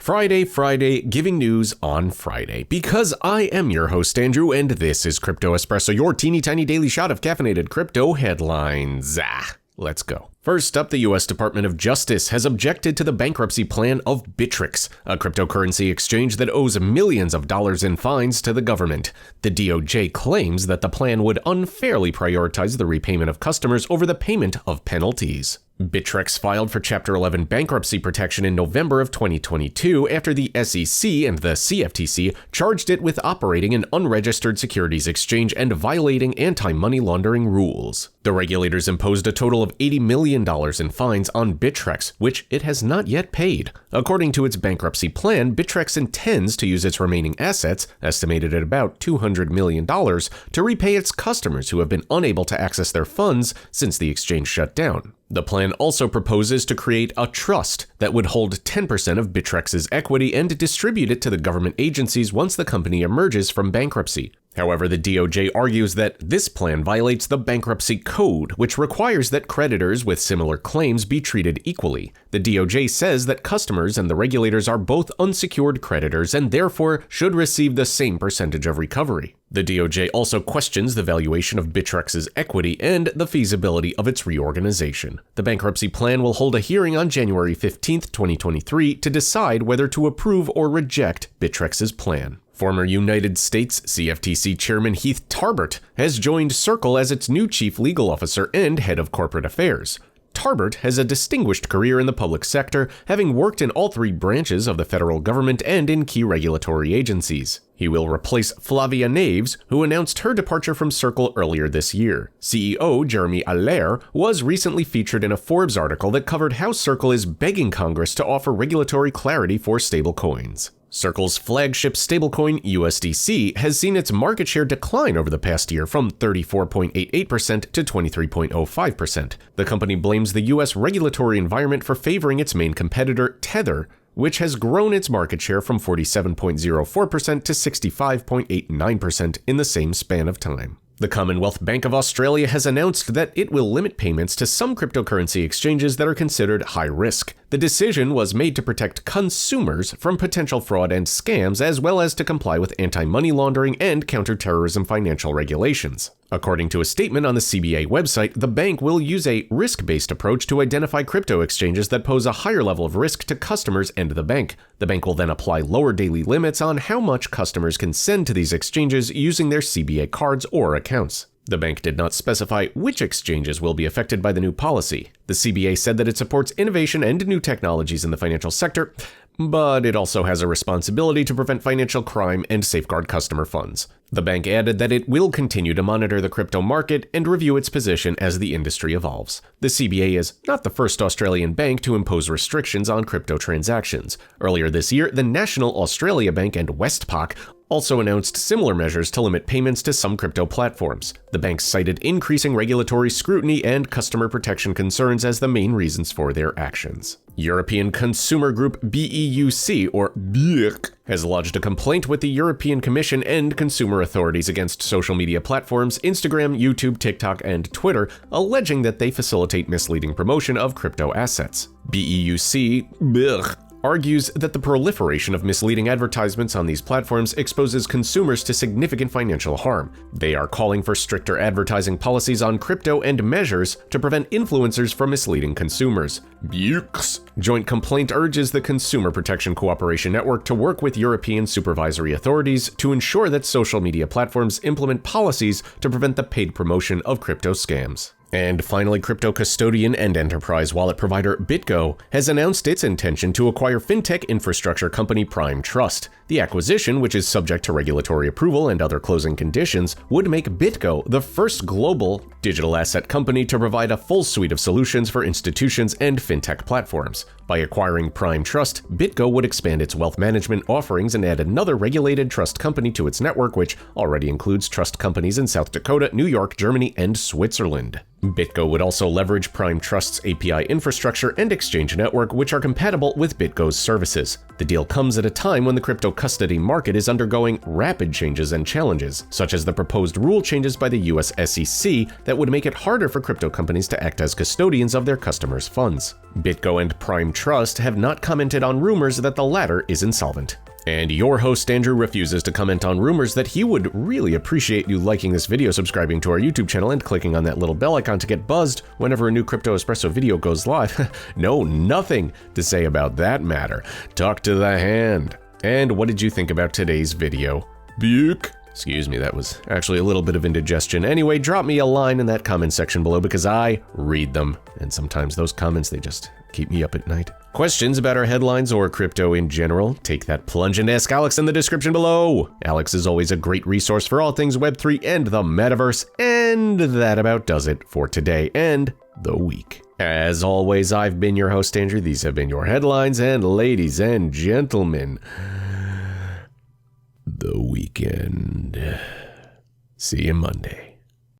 Friday, giving news on Friday. Because I am your host, Andrew, and this is Crypto Espresso, your teeny tiny daily shot of caffeinated crypto headlines. Let's go. First up, the U.S. Department of Justice has objected to the bankruptcy plan of Bittrex, a cryptocurrency exchange that owes millions of dollars in fines to the government. The DOJ claims that the plan would unfairly prioritize the repayment of customers over the payment of penalties. Bittrex filed for Chapter 11 bankruptcy protection in November of 2022 after the SEC and the CFTC charged it with operating an unregistered securities exchange and violating anti-money laundering rules. The regulators imposed a total of $80 million in fines on Bittrex, which it has not yet paid. According to its bankruptcy plan, Bittrex intends to use its remaining assets, estimated at about $200 million, to repay its customers who have been unable to access their funds since the exchange shut down. The plan also proposes to create a trust that would hold 10% of Bittrex's equity and distribute it to the government agencies once the company emerges from bankruptcy. However, the DOJ argues that this plan violates the bankruptcy code, which requires that creditors with similar claims be treated equally. The DOJ says that customers and the regulators are both unsecured creditors and therefore should receive the same percentage of recovery. The DOJ also questions the valuation of Bittrex's equity and the feasibility of its reorganization. The bankruptcy plan will hold a hearing on January 15, 2023 to decide whether to approve or reject Bittrex's plan. Former United States CFTC Chairman Heath Tarbert has joined Circle as its new chief legal officer and head of corporate affairs. Tarbert has a distinguished career in the public sector, having worked in all three branches of the federal government and in key regulatory agencies. He will replace Flavia Naves, who announced her departure from Circle earlier this year. CEO Jeremy Allaire was recently featured in a Forbes article that covered how Circle is begging Congress to offer regulatory clarity for stablecoins. Circle's flagship stablecoin, USDC, has seen its market share decline over the past year from 34.88% to 23.05%. The company blames the U.S. regulatory environment for favoring its main competitor, Tether, which has grown its market share from 47.04% to 65.89% in the same span of time. The Commonwealth Bank of Australia has announced that it will limit payments to some cryptocurrency exchanges that are considered high risk. The decision was made to protect consumers from potential fraud and scams, as well as to comply with anti-money laundering and counterterrorism financial regulations. According to a statement on the CBA website, the bank will use a risk-based approach to identify crypto exchanges that pose a higher level of risk to customers and the bank. The bank will then apply lower daily limits on how much customers can send to these exchanges using their CBA cards or accounts. The bank did not specify which exchanges will be affected by the new policy. The CBA said that it supports innovation and new technologies in the financial sector, but it also has a responsibility to prevent financial crime and safeguard customer funds. The bank added that it will continue to monitor the crypto market and review its position as the industry evolves. The CBA is not the first Australian bank to impose restrictions on crypto transactions. Earlier this year, the National Australia Bank and Westpac also announced similar measures to limit payments to some crypto platforms. The banks cited increasing regulatory scrutiny and customer protection concerns as the main reasons for their actions. European consumer group BEUC, or BEUC, has lodged a complaint with the European Commission and consumer authorities against social media platforms Instagram, YouTube, TikTok, and Twitter, alleging that they facilitate misleading promotion of crypto assets. BEUC argues that the proliferation of misleading advertisements on these platforms exposes consumers to significant financial harm. They are calling for stricter advertising policies on crypto and measures to prevent influencers from misleading consumers. BEUC's joint complaint urges the Consumer Protection Cooperation Network to work with European supervisory authorities to ensure that social media platforms implement policies to prevent the paid promotion of crypto scams. And finally, crypto custodian and enterprise wallet provider BitGo has announced its intention to acquire fintech infrastructure company Prime Trust. The acquisition, which is subject to regulatory approval and other closing conditions, would make BitGo the first global digital asset company to provide a full suite of solutions for institutions and fintech platforms. By acquiring Prime Trust, BitGo would expand its wealth management offerings and add another regulated trust company to its network, which already includes trust companies in South Dakota, New York, Germany, and Switzerland. BitGo would also leverage Prime Trust's API infrastructure and exchange network, which are compatible with BitGo's services. The deal comes at a time when the crypto custody market is undergoing rapid changes and challenges, such as the proposed rule changes by the US SEC that would make it harder for crypto companies to act as custodians of their customers' funds. BitGo and Prime Trust have not commented on rumors that the latter is insolvent. And your host Andrew refuses to comment on rumors that he would really appreciate you liking this video, subscribing to our YouTube channel, and clicking on that little bell icon to get buzzed whenever a new Crypto Espresso video goes live. No, nothing to say about that matter. Talk to the hand. And what did you think about today's video? Buke. Excuse me, that was actually a little bit of indigestion. Anyway, drop me a line in that comment section below because I read them. And sometimes those comments, they just keep me up at night. Questions about our headlines or crypto in general? Take that plunge and ask Alex in the description below. Alex is always a great resource for all things Web3 and the metaverse. And that about does it for today and the week. As always, I've been your host, Andrew. These have been your headlines, and ladies and gentlemen, the weekend. See you Monday.